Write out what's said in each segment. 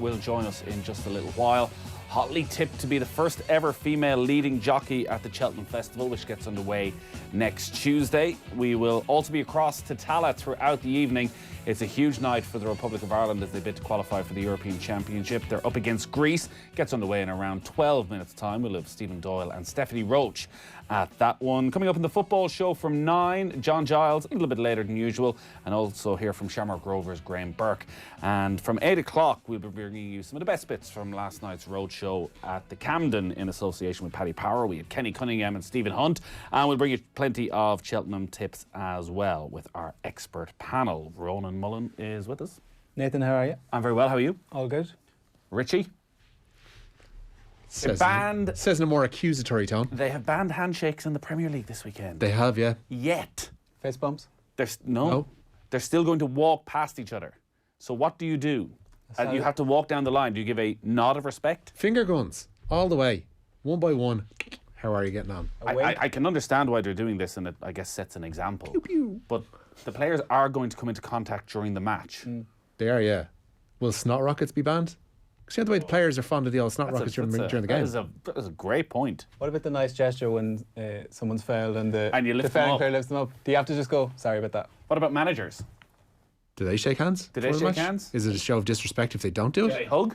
will join us in just a little while. Hotly tipped to be the first ever female leading jockey at the Cheltenham Festival, which gets underway next Tuesday. We will also be across to Tallaght throughout the evening. It's a huge night for the Republic of Ireland as they bid to qualify for the European Championship. They're up against Greece. Gets underway in around 12 minutes' time. We'll have Stephen Doyle and Stephanie Roach at that one. Coming up in the football show from 9, John Giles, a little bit later than usual, and also hear from Shamrock Rovers' Graham Burke. And from 8 o'clock, we'll be bringing you some of the best bits from last night's roadshow at the Camden in association with Paddy Power. We had Kenny Cunningham and Stephen Hunt, and we'll bring you plenty of Cheltenham tips as well with our expert panel. Ronan Mullen is with us. Nathan, how are you? I'm very well, how are you? All good. Richie? Says in a more accusatory tone. They have banned handshakes in the Premier League this weekend. They have, yeah. Yet. Face bumps? No. They're still going to walk past each other. So what do? You have to walk down the line. Do you give a nod of respect? Finger guns, all the way. One by one. How are you getting on? I can understand why they're doing this, and it, I guess, sets an example. Pew, pew. But the players are going to come into contact during the match. They are, yeah. Will snot rockets be banned? Because you know the way the players are fond of the old snot rockets during the game. That is a great point. What about the nice gesture when someone's fouled and the lift fouling player lifts them up? Do you have to just go, sorry about that? What about managers? Do they shake hands? Do they shake hands? Is it a show of disrespect if they don't do it? Do they hug?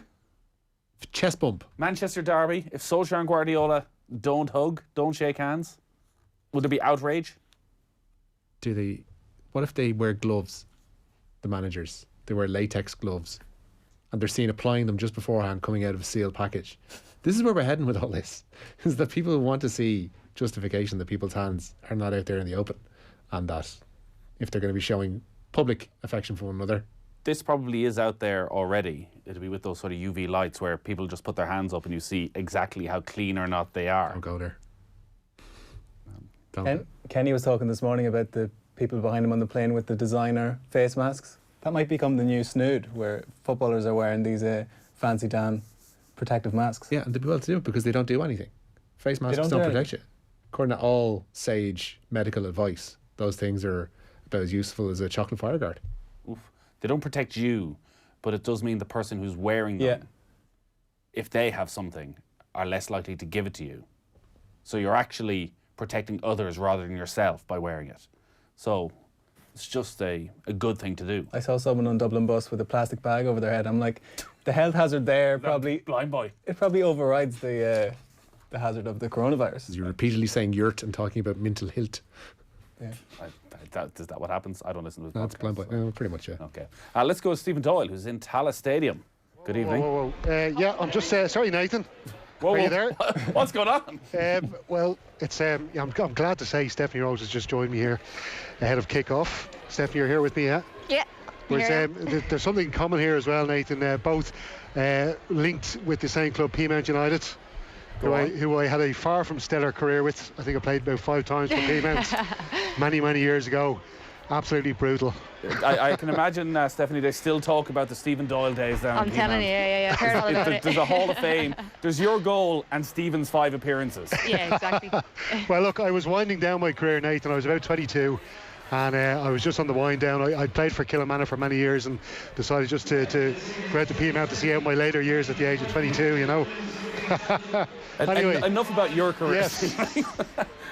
Chest bump. Manchester derby, if Solskjaer and Guardiola don't hug, don't shake hands, would there be outrage? What if they wear gloves, the managers? They wear latex gloves and they're seen applying them just beforehand coming out of a sealed package. This is where we're heading with all this, is that people want to see justification that people's hands are not out there in the open, and that if they're going to be showing public affection for one another. This probably is out there already. It'll be with those sort of UV lights where people just put their hands up and you see exactly how clean or not they are. Don't go there. Kenny was talking this morning about the people behind him on the plane with the designer face masks. That might become the new snood, where footballers are wearing these fancy Dan protective masks. Yeah, and they'd be well to do it because they don't do anything. Face masks don't protect you. According to all sage medical advice, those things are about as useful as a chocolate fire guard. Oof. They don't protect you, but it does mean the person who's wearing them, if they have something, are less likely to give it to you. So you're actually protecting others rather than yourself by wearing it. So it's just a good thing to do. I saw someone on Dublin bus with a plastic bag over their head. I'm like, the health hazard there probably... Blind boy. It probably overrides the hazard of the coronavirus. You're repeatedly saying yurt and talking about mental health. Yeah. Is that what happens? I don't listen to this. No, it's blind boy. Pretty much, yeah. Okay. Let's go with Stephen Doyle, who's in Tallaght Stadium. Good evening. Whoa. Yeah, I'm just... sorry, Nathan. Whoa. Are you there? What's going on? Well, it's I'm glad to say Stephanie Rose has just joined me here ahead of kick-off. Stephanie, you're here with me, yeah? Yeah. There's something common here as well, Nathan. Both linked with the same club, Peamount United, who I had a far from stellar career with. I think I played about 5 times for Peamount many years ago. Absolutely brutal. I can imagine, Stephanie, they still talk about the Stephen Doyle days down I'm telling you, yeah. I've heard all about it. There's a Hall of Fame. There's your goal and Stephen's 5 appearances. Yeah, exactly. Well, look, I was winding down my career, Nathan. I was about 22. And I was just on the wind down. I played for Kilmanagh for many years and decided just to go out to Peamount to see out my later years at the age of 22, you know. Anyway. Enough about your career. Yes.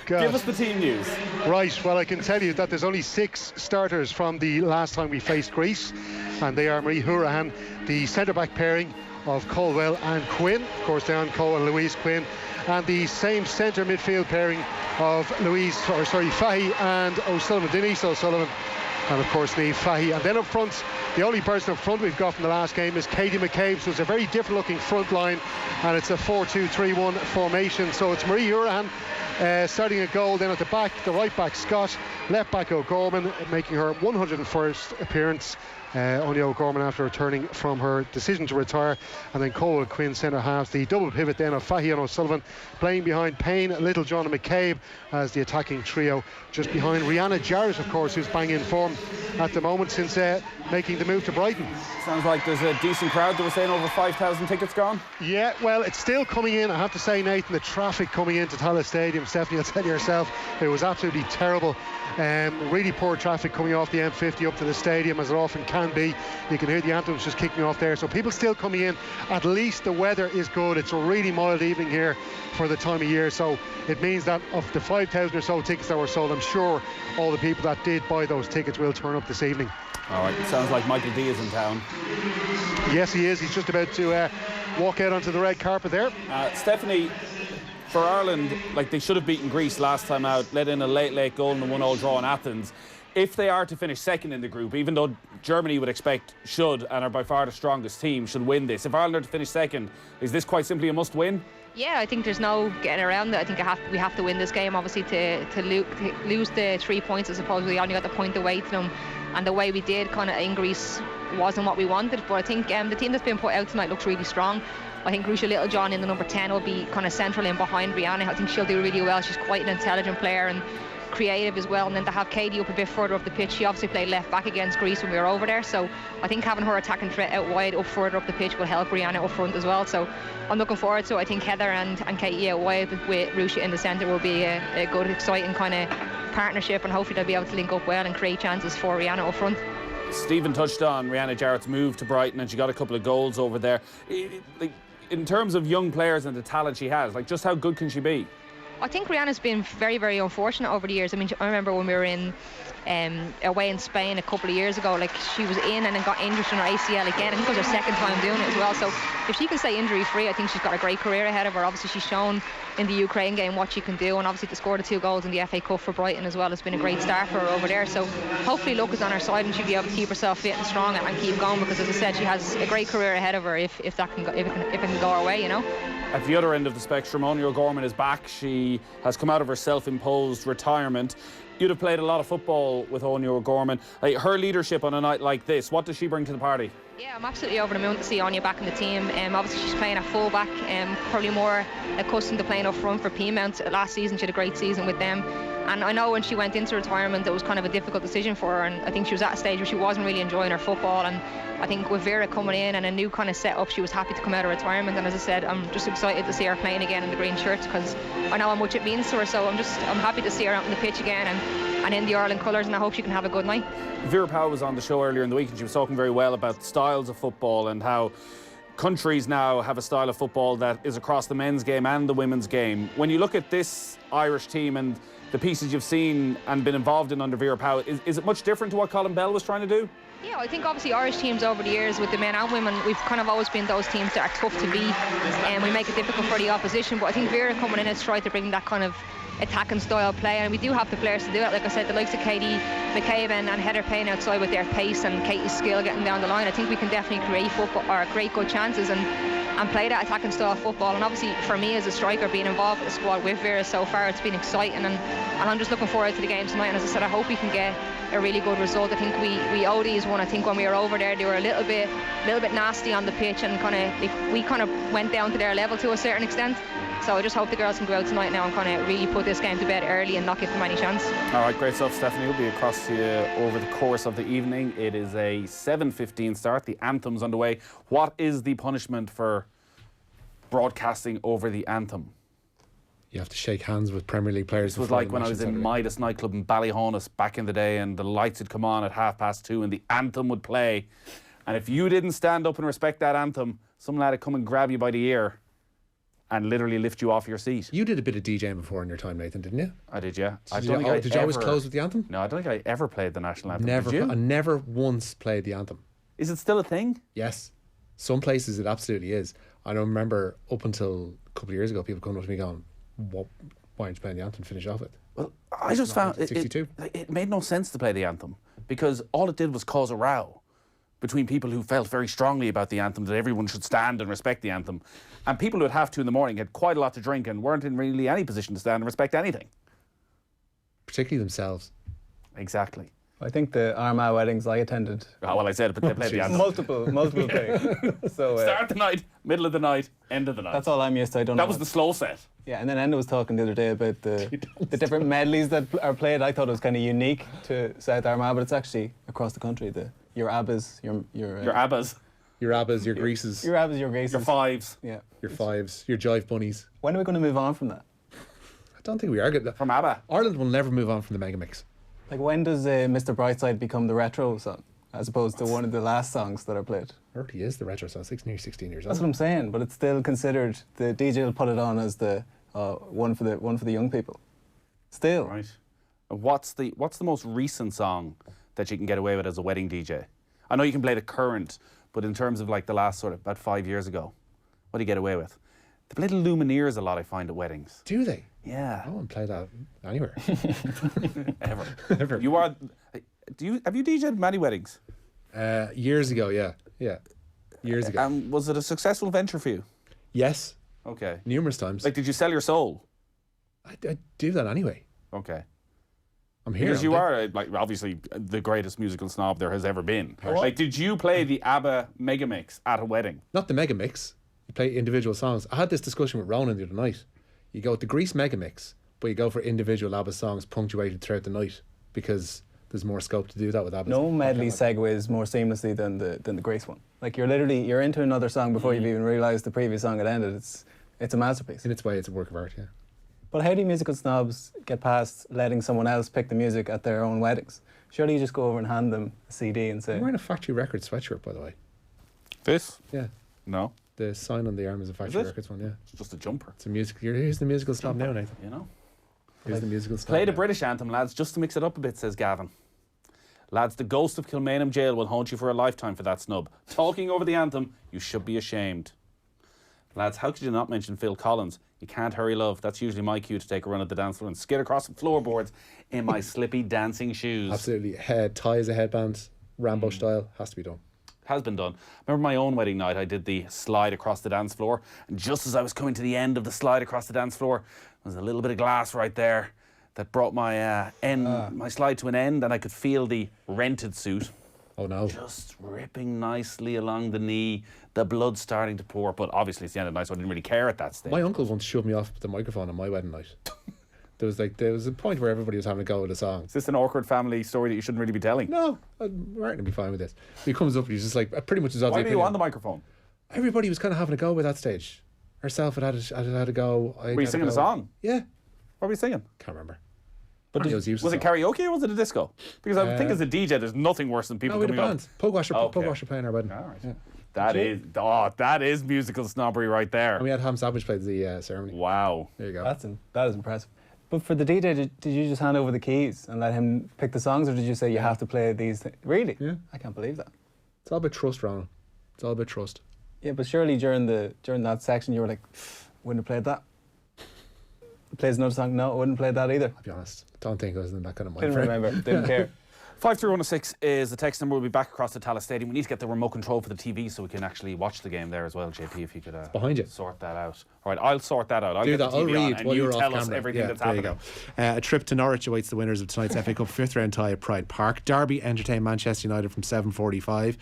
Give us the team news. Right, well, I can tell you that there's only 6 starters from the last time we faced Greece, and they are Marie Hourahan, the centre-back pairing of Colwell and Quinn, of course down Cole and Louise Quinn, and the same centre midfield pairing of Fahy and O'Sullivan, Denise O'Sullivan, and of course Niamh Fahy. And then up front, the only person up front we've got from the last game is Katie McCabe, so it's a very different looking front line, and it's a 4-2-3-1 formation. So it's Marie Hourahan starting at goal, then at the back, the right back Scott, left back O'Gorman, making her 101st appearance. Only O'Gorman after returning from her decision to retire, and then Cole and Quinn centre halves. The double pivot then of Fahy and O'Sullivan playing behind Payne, Littlejohn and McCabe as the attacking trio, just behind Rihanna Jarrett, of course, who's bang in form at the moment since making the move to Brighton. Sounds like there's a decent crowd. They were saying over 5,000 tickets gone. Yeah, well, it's still coming in. I have to say, Nathan, the traffic coming into Tallaght Stadium, Stephanie, you'll tell you yourself, it was absolutely terrible Really poor traffic coming off the M50 up to the stadium, as it often can be. You can hear the anthems just kicking off there. So people still coming in. At least the weather is good. It's a really mild evening here for the time of year. So it means that of the 5,000 or so tickets that were sold, I'm sure all the people that did buy those tickets will turn up this evening. All right, it sounds like Michael D is in town. Yes, he is. He's just about to walk out onto the red carpet there. Stephanie, for Ireland, like, they should have beaten Greece last time out, let in a late goal and a 1-1 draw in Athens. If they are to finish second in the group, even though Germany would expect should, and are by far the strongest team, should win this. If Ireland are to finish second, is this quite simply a must-win? Yeah, I think there's no getting around it. I think we have to win this game, obviously, to lose the 3 points. I suppose we only got the point away to them, and the way we did kind of in Greece wasn't what we wanted. But I think the team that's been put out tonight looks really strong. I think Rusha Littlejohn in the number 10 will be kind of central in behind Brianna. I think she'll do really well. She's quite an intelligent player and creative as well. And then to have Katie up a bit further up the pitch, she obviously played left back against Greece when we were over there. So I think having her attacking threat out wide, up further up the pitch, will help Brianna up front as well. So I'm looking forward to it. I think Heather and Katie out wide with Rusha in the centre will be a good, exciting kind of partnership, and hopefully they'll be able to link up well and create chances for Rihanna up front. Stephen touched on Rihanna Jarrett's move to Brighton, and she got a couple of goals over there. In terms of young players and the talent she has, like, just how good can she be? I think Rihanna's been very, very unfortunate over the years. I mean, I remember when we were away in Spain a couple of years ago, like, she was in and then got injured in her ACL again. I think it was her second time doing it as well. So if she can stay injury free, I think she's got a great career ahead of her. Obviously she's shown in the Ukraine game what she can do, and obviously to score the 2 goals in the FA Cup for Brighton as well has been a great start for her over there. So hopefully luck is on her side and she'll be able to keep herself fit and strong and keep going, because as I said, she has a great career ahead of her if it can go her way, you know. At the other end of the spectrum, Anya O'Gorman is back. She has come out of her self-imposed retirement. You'd have played a lot of football with Anya O'Gorman. Like, her leadership on a night like this, what does she bring to the party? Yeah, I'm absolutely over the moon to see Anya back in the team. Obviously she's playing at full back, probably more accustomed to playing up front for Peamount. Last season she had a great season with them, and I know when she went into retirement it was kind of a difficult decision for her, and I think she was at a stage where she wasn't really enjoying her football, and I think with Vera coming in and a new kind of setup, she was happy to come out of retirement. And as I said, I'm just excited to see her playing again in the green shirts, because I know how much it means to her. So I'm happy to see her out on the pitch again and in the Ireland colours, and I hope she can have a good night. Vera Pauw was on the show earlier in the week, and she was talking very well about styles of football and how countries now have a style of football that is across the men's game and the women's game. When you look at this Irish team and the pieces you've seen and been involved in under Vera Pauw, is it much different to what Colin Bell was trying to do? Yeah, I think obviously Irish teams over the years with the men and women, we've kind of always been those teams that are tough to beat, and we make it difficult for the opposition. But I think Vera coming in has tried to bring that kind of attacking style play, and we do have the players to do it. Like I said, the likes of Katie McCabe and Heather Payne outside with their pace and Katie's skill getting down the line. I think we can definitely create football or create good chances and play that attacking style of football. And obviously for me as a striker, being involved with the squad with Vera so far, it's been exciting, and I'm just looking forward to the game tonight. And as I said, I hope we can get a really good result. I think we owe these one. I think when we were over there, they were a little bit nasty on the pitch, and we kind of went down to their level to a certain extent. So I just hope the girls can go out tonight now and kind of really put this game to bed early and not give them any chance. All right, great stuff, Stephanie. We'll be across to you over the course of the evening. It is a 7:15 start. The anthem's underway. What is the punishment for broadcasting over the anthem? You have to shake hands with Premier League players. It was like when I was in Midas nightclub in Ballyhonus back in the day, and the lights would come on at 2:30 and the anthem would play. And if you didn't stand up and respect that anthem, some lad would come and grab you by the ear and literally lift you off your seat. You did a bit of DJing before in your time, Nathan, didn't you? I did, yeah. Did you always close with the anthem? No, I don't think I ever played the national anthem. Never. Did you? I never once played the anthem. Is it still a thing? Yes. Some places it absolutely is. I don't remember up until a couple of years ago people coming up to me going, why aren't you playing the anthem? Finish off it. Well, I just found it made no sense to play the anthem, because all it did was cause a row between people who felt very strongly about the anthem, that everyone should stand and respect the anthem, and people who at 2:30 in the morning had quite a lot to drink and weren't in really any position to stand and respect anything. Particularly themselves. Exactly. I think the Armagh weddings I attended. Oh, well, I said it, but they played the anthem. Multiple things. So, start the night, middle of the night, end of the night. That's all I'm used to. I don't know. That was the slow set. Yeah, and then Enda was talking the other day about the different medleys that are played. I thought it was kind of unique to South Armagh, but it's actually across the country. Your ABBAs, your ABBAs. Your ABBAs, your Greases. Your ABBAs, your Graces. Your Fives. Yeah. Your Fives, your Jive Bunnies. When are we going to move on from that? I don't think we are good. From ABBA. Ireland will never move on from the Megamix. Like, when does Mr. Brightside become the retro song as opposed to one of the last songs that are played? It already is the retro song, 16 years old. That's what I'm saying, but it's still considered, the DJ will put it on as the one for the young people. Still. Right. What's the most recent song that you can get away with as a wedding DJ? I know you can play the current, but in terms of like the last sort of about 5 years ago, what do you get away with? They play the Lumineers a lot, I find, at weddings. Do they? Yeah. I won't play that anywhere. Ever. Ever. Have you DJ'd many weddings? Years ago, yeah. Years ago. Was it a successful venture for you? Yes. Okay. Numerous times. Like, did you sell your soul? I do that anyway. Okay. I'm here. Because you are, like, obviously the greatest musical snob there has ever been. Like, did you play the ABBA Megamix at a wedding? Not the Megamix. You play individual songs. I had this discussion with Ronan the other night. You go with the Grease Megamix, but you go for individual ABBA songs punctuated throughout the night because there's more scope to do that with ABBA. No medley segues more seamlessly than the Grace one. Like, you're into another song before you've even realised the previous song had ended. It's a masterpiece. In its way, it's a work of art, yeah. But how do musical snobs get past letting someone else pick the music at their own weddings? Surely you just go over and hand them a CD and say... I'm wearing a Factory Records sweatshirt, by the way. This? Yeah. No. The sign on the arm is a Factory Records one, yeah. It's just a jumper. It's a music. Here's the musical snob now, Nathan. You know? Here's the musical snob. Play the now. British anthem, lads, just to mix it up a bit, says Gavin. Lads, the ghost of Kilmainham jail will haunt you for a lifetime for that snub. Talking over the anthem, you should be ashamed. Lads, how could you not mention Phil Collins? You can't hurry, love. That's usually my cue to take a run at the dance floor and skid across the floorboards in my slippy dancing shoes. Absolutely. Tie as a headband, Rambo style, has to be done. Has been done. Remember my own wedding night, I did the slide across the dance floor, and just as I was coming to the end of the slide across the dance floor, there was a little bit of glass right there that brought my my slide to an end, and I could feel the rented suit Oh no. just ripping nicely along the knee, the blood starting to pour, but obviously it's the end of the night, so I didn't really care at that stage. My uncle once shoved me off the microphone on my wedding night. There was a point where everybody was having a go with a song. Is this an awkward family story that you shouldn't really be telling? No, I'm right to be fine with this. He comes up and he's just like, pretty much his Why were you on the microphone? Everybody was kind of having a go with that stage. Herself had a go. Were you singing a song? Yeah. What were you singing? Can't remember. But was it karaoke or was it a disco? Because I think as a DJ, there's nothing worse than people we had a coming band. up. Pug Washer playing our wedding. All right. Yeah. That is musical snobbery right there. And we had Ham Savage play the ceremony. Wow. There you go. That is impressive. But for the DJ, did you just hand over the keys and let him pick the songs, or did you say you have to play these Really? Yeah. I can't believe that. It's all about trust, Ronan. It's all about trust. Yeah, but surely during that section you were like, wouldn't have played that. Plays another song, no, I wouldn't play that either. I'll be honest. Don't think I was in that kind of mind Didn't frame. remember, didn't care. 53106 is the text number. We'll be back across the Tallaght Stadium. We need to get the remote control for the TV so we can actually watch the game there as well, JP, if you could behind you. Sort that out. All right, I'll sort that out. I'll Do get that. the TV I'll read on, and while you you're tell off us camera. everything that's there happening. You go. A trip to Norwich awaits the winners of tonight's FA Cup fifth round tie at Pride Park. Derby entertain Manchester United from 7:45.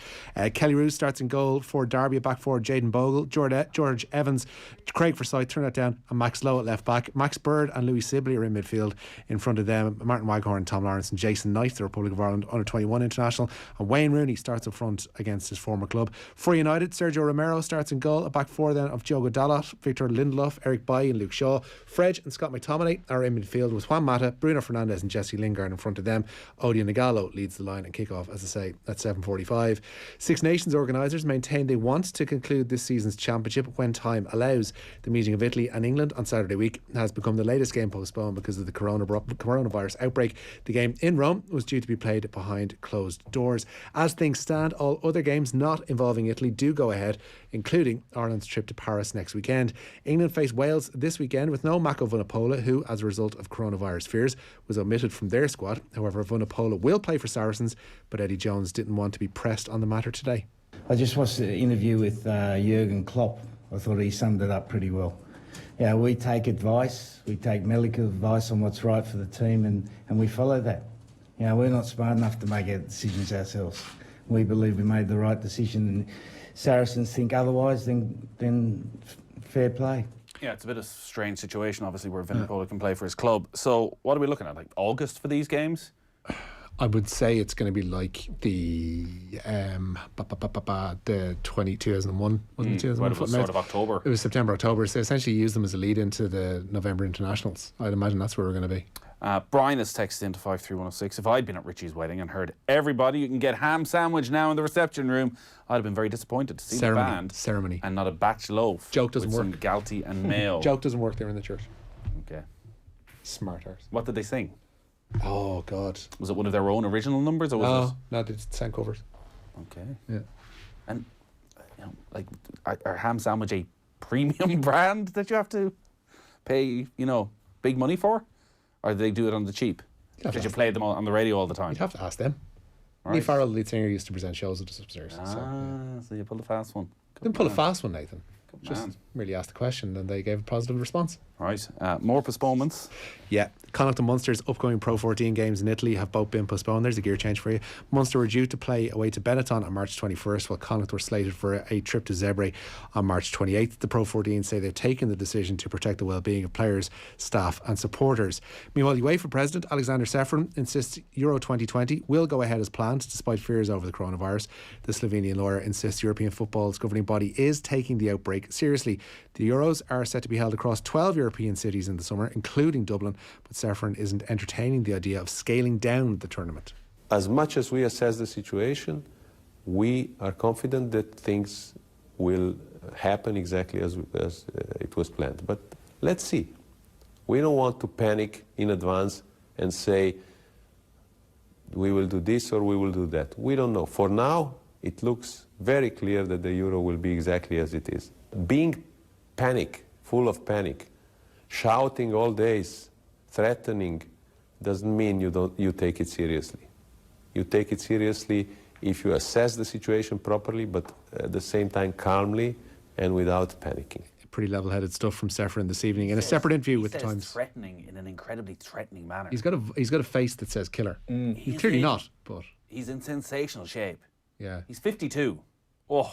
Kelly Roos starts in goal for Derby. At back forward, Jayden Bogle, George Evans, Craig Forsyth, turn that down, and Max Lowe at left back. Max Bird and Louis Sibley are in midfield. In front of them, Martin Waghorn, Tom Lawrence and Jason Knight, the Republic of Ireland under-21 international. And Wayne Rooney starts up front against his former club. For United, Sergio Romero starts in goal. At back four then of Diogo Dalot, Victor Lindelof, Eric Bailly and Luke Shaw. Fred and Scott McTominay are in midfield with Juan Mata, Bruno Fernandes and Jesse Lingard in front of them. Odion Nagalo leads the line and kick-off, as I say, at 7:45. Six Nations organisers maintain they want to conclude this season's championship when time allows. The meeting of Italy and England on Saturday week has become the latest game postponed because of the coronavirus outbreak. The game in Rome was due to be played behind closed doors. As things stand, all other games not involving Italy do go ahead, including Ireland's trip to Paris next weekend. England face Wales this weekend with no Mako Vunipola, who, as a result of coronavirus fears, was omitted from their squad. However, Vunipola will play for Saracens, but Eddie Jones didn't want to be pressed on the matter today. I just watched the interview with Jurgen Klopp. I thought he summed it up pretty well. Yeah, we take advice, we take medical advice on what's right for the team, and we follow that. You know, we're not smart enough to make our decisions ourselves. We believe we made the right decision, and Saracens think otherwise, then fair play. Yeah, it's a bit of a strange situation, obviously, where Vunipola can play for his club. So what are we looking at, like August for these games? I would say it's going to be like the 2001, wasn't it? 2001 It was sort of October. It was September, October. So essentially use them as a lead into the November internationals. I'd imagine that's where we're going to be. Brian has texted into 53106. If I'd been at Richie's wedding and heard everybody, you can get ham sandwich now in the reception room, I'd have been very disappointed to see the band ceremony and not a batch loaf. Joke doesn't with work. Some galti and mayo. Joke doesn't work there in the church. Okay. Smart arse. What did they sing? Oh God. Was it one of their own original numbers, or was No, they just sang covers. it? Okay. Yeah. And like, are ham sandwich a premium brand that you have to pay, big money for, or do they do it on the cheap? Did you play them on the radio all the time? You'd have to ask them. Right. Lee Farrell, the lead singer, used to present shows with us upstairs. So you pulled a fast one. Didn't pull a fast one, Nathan. Good Just man. merely asked the question and they gave a positive response. Right. More postponements. Yeah. Connacht and Munster's upcoming Pro 14 games in Italy have both been postponed. There's a gear change for you. Munster were due to play away to Benetton on March 21st, while Connacht were slated for a trip to Zebre on March 28th. The Pro 14 say they've taken the decision to protect the well-being of players, staff and supporters. Meanwhile, UEFA President Alexander Seferin insists Euro 2020 will go ahead as planned despite fears over the coronavirus. The Slovenian lawyer insists European football's governing body is taking the outbreak seriously. The Euros are set to be held across 12 European cities in the summer, including Dublin, but Seferin isn't entertaining the idea of scaling down the tournament. As much as we assess the situation, we are confident that things will happen exactly as it was planned. But let's see. We don't want to panic in advance and say we will do this or we will do that. We don't know. For now, it looks very clear that the Euro will be exactly as it is. Being full of panic, shouting all days, threatening, doesn't mean you take it seriously. You take it seriously if you assess the situation properly, but at the same time calmly and without panicking. Pretty level-headed stuff from Seferin this evening in a separate interview with the He says Times. threatening in an incredibly threatening manner. He's got a face that says killer. He's clearly not, but He's in sensational shape. yeah, He's 52. Oh,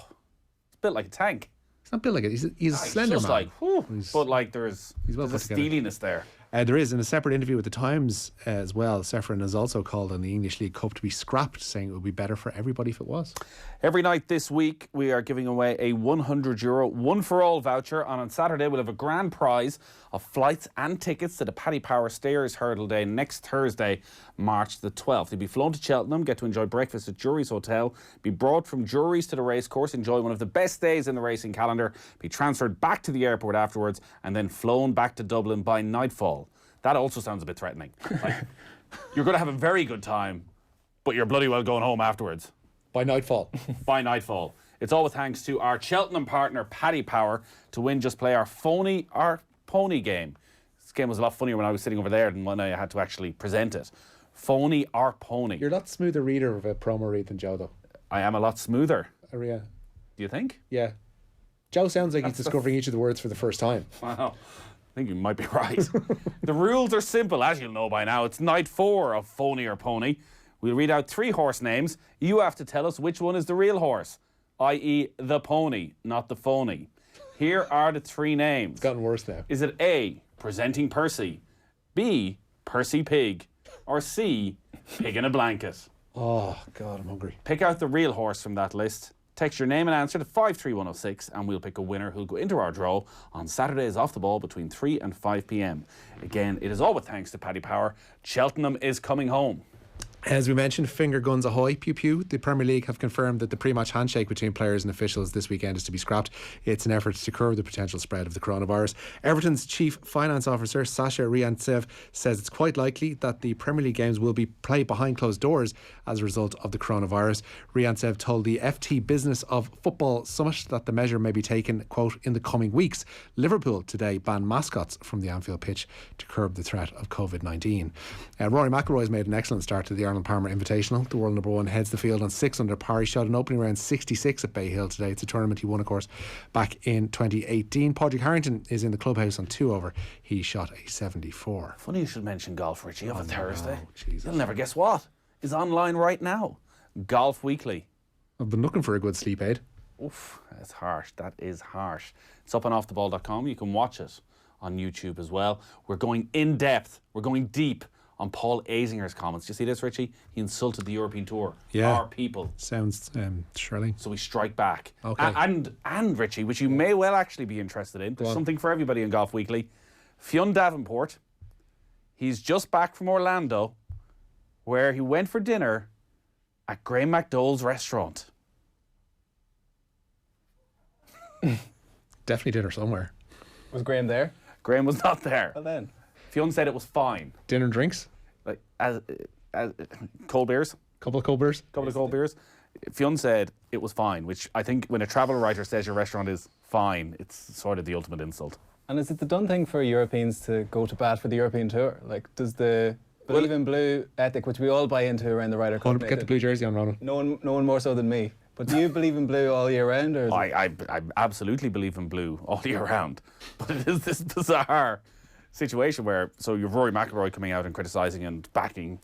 he's built like a tank. he's not built like it. He's a He's slender just man. like, whew, He's- but like there's well a put together. steeliness there. There is, in a separate interview with the Times as well, Seferin has also called on the English League Cup to be scrapped, saying it would be better for everybody if it was. Every night this week, we are giving away a €100 one-for-all voucher. And on Saturday, we'll have a grand prize of flights and tickets to the Paddy Power Stayers Hurdle Day next Thursday, March the 12th. You'll be flown to Cheltenham, get to enjoy breakfast at Jury's Hotel, be brought from Jury's to the racecourse, enjoy one of the best days in the racing calendar, be transferred back to the airport afterwards, and then flown back to Dublin by nightfall. That also sounds a bit threatening. Like, you're going to have a very good time, but you're bloody well going home afterwards. By nightfall. By nightfall. It's all with thanks to our Cheltenham partner, Paddy Power. To win, just play our phony or pony game. This game was a lot funnier when I was sitting over there than when I had to actually present it. Phony or pony. You're a lot smoother reader of a promo read than Joe, though. I am a lot smoother. Yeah. Do you think? Yeah. Joe sounds like he's discovering each of the words for the first time. Wow. I think you might be right. The rules are simple, as you'll know by now. It's night 4 of Phony or Pony. We'll read out 3 horse names. You have to tell us which one is the real horse, i.e. the pony, not the phony. Here are the 3 names. It's gotten worse now. Is it A, Presenting Percy, B, Percy Pig, or C, Pig in a Blanket? Oh, God, I'm hungry. Pick out the real horse from that list. Text your name and answer to 53106 and we'll pick a winner who'll go into our draw on Saturdays off the ball between 3 and 5 p.m. Again, it is all with thanks to Paddy Power. Cheltenham is coming home. As we mentioned, finger guns ahoy, pew pew. The Premier League have confirmed that the pre-match handshake between players and officials this weekend is to be scrapped. It's an effort to curb the potential spread of the coronavirus. Everton's chief finance officer, Sasha Ryantsev, says it's quite likely that the Premier League games will be played behind closed doors as a result of the coronavirus. Ryantsev told the FT Business of Football Summit that the measure may be taken, quote, in the coming weeks. Liverpool today banned mascots from the Anfield pitch to curb the threat of COVID-19. Rory McIlroy's made an excellent start to the Arnold Palmer Invitational. The world number 1 heads the field on 6 under par. He shot an opening round 66 at Bay Hill today. It's a tournament he won, of course, back in 2018. Padraig Harrington is in the clubhouse on 2 over. He shot a 74. Funny you should mention golf, Richie, on a Thursday. Jesus. You'll never guess what is online right now. Golf Weekly. I've been looking for a good sleep aid. Oof, that's harsh. That is harsh. It's up on offtheball.com. You can watch it on YouTube as well. We're going in depth. We're going deep on Paul Azinger's comments. Do you see this, Richie? He insulted the European Tour. Yeah. Our people. Sounds Shirley. So we strike back. Okay. And Richie, which you may well actually be interested in. There's something for everybody in Golf Weekly. Fionn Davenport. He's just back from Orlando, where he went for dinner at Graham McDowell's restaurant. Definitely dinner somewhere. Was Graham there? Graham was not there. Well then. Fionn said it was fine. Dinner and drinks? Like as cold beers. Couple of cold beers? Couple of cold beers. Fionn said it was fine, which I think when a travel writer says your restaurant is fine, it's sort of the ultimate insult. And is it the done thing for Europeans to go to bat for the European tour? Like, does the believe in blue ethic, which we all buy into around the Ryder Cup? Get the blue jersey on, Ronan. No one more so than me. But do you believe in blue all year round? Or is I absolutely believe in blue all year round. But it is this bizarre situation where, so you've Rory McIlroy coming out and criticising and backing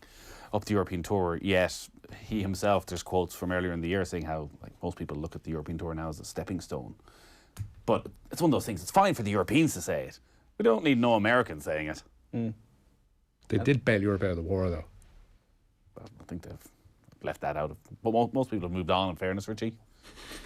up the European Tour, yet he himself, there's quotes from earlier in the year saying how like most people look at the European Tour now as a stepping stone. But it's one of those things, it's fine for the Europeans to say it. We don't need no Americans saying it. They did bail Europe out of the war, though. Well, I think they've left that out of... But most people have moved on, in fairness, Richie.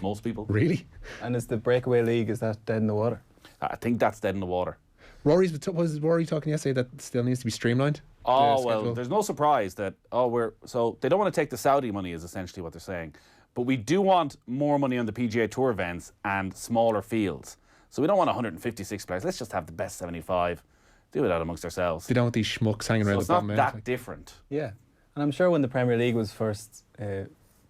Most people. Really? And is the breakaway league, is that dead in the water? I think that's dead in the water. Was Rory talking yesterday that still needs to be streamlined? Oh, well, there's no surprise that, so they don't want to take the Saudi money is essentially what they're saying. But we do want more money on the PGA Tour events and smaller fields. So we don't want 156 players. Let's just have the best 75. Do it out amongst ourselves. They don't want these schmucks hanging around the So it's bottom not end. that different. Yeah. And I'm sure when the Premier League was first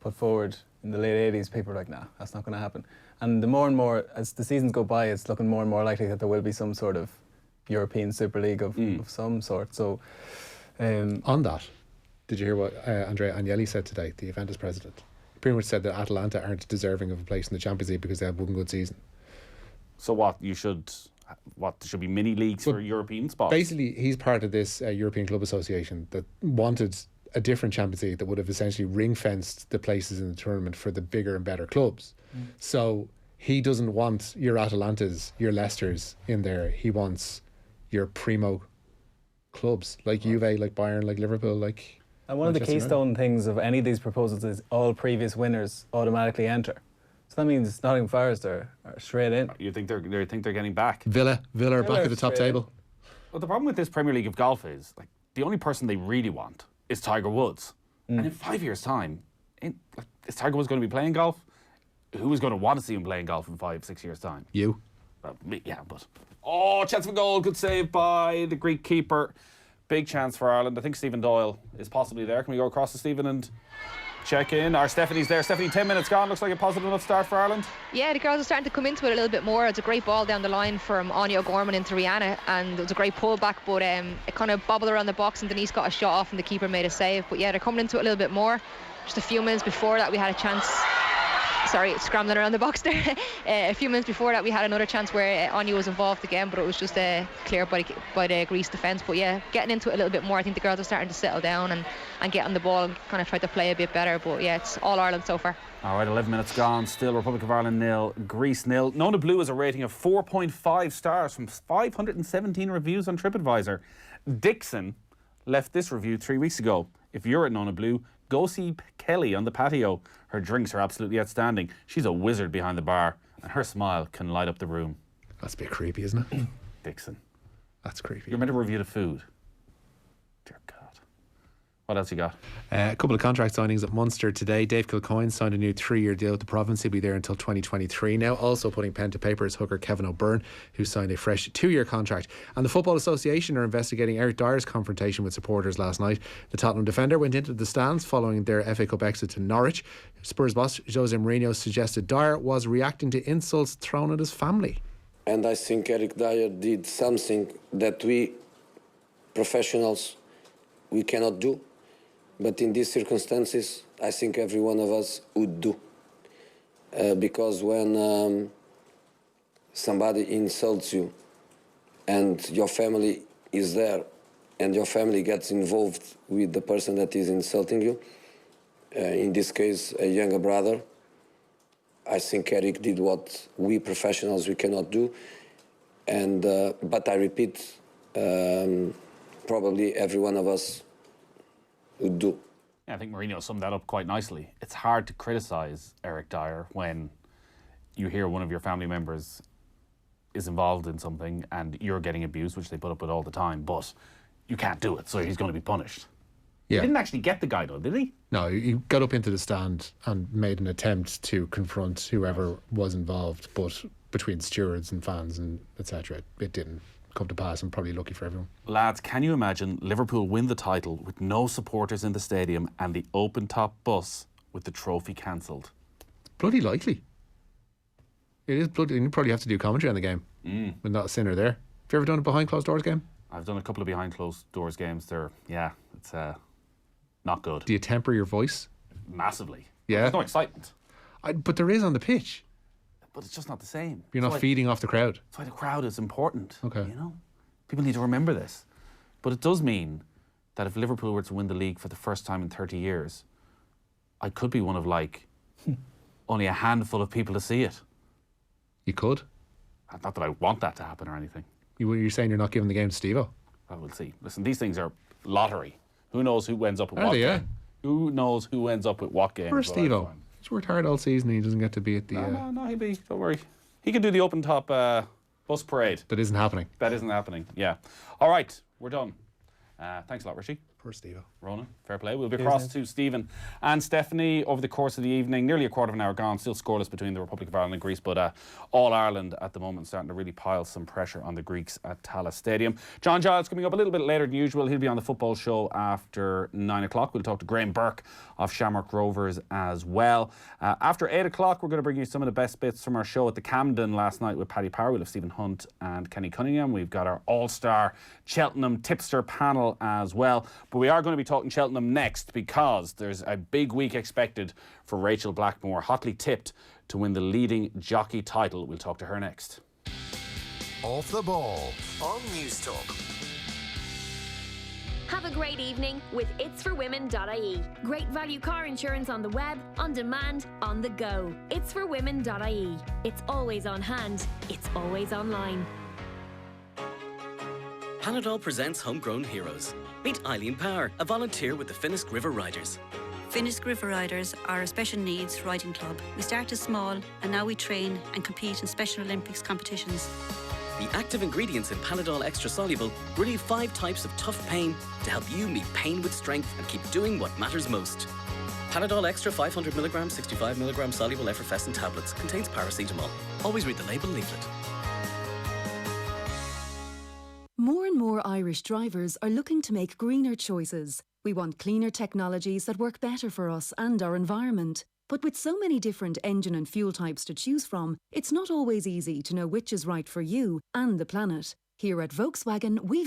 put forward in the late 80s, people were like, nah, that's not going to happen. And the more and more, as the seasons go by, it's looking more and more likely that there will be some sort of European Super League of some sort. So, On that, did you hear what Andrea Agnelli said today, the Juventus president? He pretty much said that Atalanta aren't deserving of a place in the Champions League because they had one good season. So what? There should be mini leagues for European spots? Basically, he's part of this European Club Association that wanted a different Champions League that would have essentially ring-fenced the places in the tournament for the bigger and better clubs. So he doesn't want your Atalantas, your Leicesters in there. He wants your primo clubs, like Juve, like Bayern, like Liverpool, like... And one of the keystone things of any of these proposals is all previous winners automatically enter. So that means Nottingham Forest are straight in. You think they're getting back? Villa are back at the top table. Well, the problem with this Premier League of golf is like the only person they really want is Tiger Woods. And in 5 years' time, is Tiger Woods going to be playing golf? Who is going to want to see him playing golf in 5-6 years' time? You. Well, yeah, but... Oh, chance for goal. Good save by the Greek keeper. Big chance for Ireland. I think Stephen Doyle is possibly there. Can we go across to Stephen and check in? Our Stephanie's there. Stephanie, 10 minutes gone. Looks like a positive enough start for Ireland. Yeah, the girls are starting to come into it a little bit more. It's a great ball down the line from Anya O'Gorman into Rihanna, and it was a great pullback, but it kind of bobbled around the box and Denise got a shot off and the keeper made a save. But yeah, they're coming into it a little bit more. Just a few minutes before that we had a chance... Sorry, scrambling around the box there. A few minutes before that we had another chance where Anya was involved again, but it was just cleared by the Greece defence. But yeah, getting into it a little bit more. I think the girls are starting to settle down and get on the ball and kind of try to play a bit better. But yeah, it's all Ireland so far. All right, 11 minutes gone. Still Republic of Ireland 0, Greece 0. Nona Blue has a rating of 4.5 stars from 517 reviews on TripAdvisor. Dixon left this review 3 weeks ago. If you're at Nona Blue, go see Kelly on the patio. Her drinks are absolutely outstanding. She's a wizard behind the bar, and her smile can light up the room. That's a bit creepy, isn't it? Dixon. That's creepy. You're meant to review the food. Dear God. What else you got? A couple of contract signings at Munster today. Dave Kilcoyne signed a new 3-year deal with the province. He'll be there until 2023. Now also putting pen to paper is hooker Kevin O'Byrne, who signed a fresh 2-year contract. And the Football Association are investigating Eric Dyer's confrontation with supporters last night. The Tottenham defender went into the stands following their FA Cup exit to Norwich. Spurs boss Jose Mourinho suggested Dyer was reacting to insults thrown at his family. And I think Eric Dyer did something that we professionals, we cannot do. But in these circumstances, I think every one of us would do. Because when somebody insults you and your family is there and your family gets involved with the person that is insulting you, in this case, a younger brother, I think Eric did what we professionals, we cannot do. And but I repeat, probably every one of us would do. Yeah, I think Mourinho summed that up quite nicely. It's hard to criticise Eric Dyer when you hear one of your family members is involved in something and you're getting abused, which they put up with all the time, but you can't do it, so he's going to be punished. Yeah. He didn't actually get the guy though, did he? No, he got up into the stand and made an attempt to confront whoever was involved, but between stewards and fans and etc., it didn't come to pass, and probably lucky for everyone. Lads, can you imagine Liverpool win the title with no supporters in the stadium and the open-top bus with the trophy cancelled? Bloody likely. It is bloody. You probably have to do commentary on the game with not a sinner there. Have you ever done a behind closed doors game? I've done a couple of behind closed doors games. It's not good. Do you temper your voice? Massively. Yeah. There's no excitement. But there is on the pitch. But it's just not the same. You're not feeding off the crowd. That's why the crowd is important. Okay. You know? People need to remember this. But it does mean that if Liverpool were to win the league for the first time in 30 years, I could be one of only a handful of people to see it. You could. Not that I want that to happen or anything. You're saying you're not giving the game to Steve-O? Well, we'll see. Listen, these things are lottery. Who knows who ends up with Are what they, game? Who knows who ends up with what game? Where's Steve-O? He's worked hard all season and he doesn't get to be at the... No, he'll be. Don't worry. He can do the open top bus parade. That isn't happening. That isn't happening, yeah. All right, we're done. Thanks a lot, Richie. Poor Steve-O. Ronan, fair play. We'll be across to Stephen and Stephanie over the course of the evening. Nearly a quarter of an hour gone, still scoreless between the Republic of Ireland and Greece, but all Ireland at the moment starting to really pile some pressure on the Greeks at Tallaght Stadium. John Giles coming up a little bit later than usual. He'll be on the football show after 9 o'clock. We'll talk to Graham Burke of Shamrock Rovers as well. After 8 o'clock, we're going to bring you some of the best bits from our show at the Camden last night with Paddy Power. We'll have Stephen Hunt and Kenny Cunningham. We've got our all-star Cheltenham tipster panel as well. But we are going to be talking Cheltenham next because there's a big week expected for Rachel Blackmore, hotly tipped to win the leading jockey title. We'll talk to her next. Off the ball on News Talk. Have a great evening with itsforwomen.ie. Great value car insurance on the web, on demand, on the go. Itsforwomen.ie. It's always on hand. It's always online. Panadol presents Homegrown Heroes. Meet Eileen Power, a volunteer with the Finnisk River Riders. Finnisk River Riders are a special needs riding club. We started small and now we train and compete in Special Olympics competitions. The active ingredients in Panadol Extra Soluble relieve 5 types of tough pain to help you meet pain with strength and keep doing what matters most. Panadol Extra 500mg, 65mg soluble effervescent tablets contains paracetamol. Always read the label leaflet. More and more Irish drivers are looking to make greener choices. We want cleaner technologies that work better for us and our environment. But with so many different engine and fuel types to choose from, it's not always easy to know which is right for you and the planet. Here at Volkswagen, we've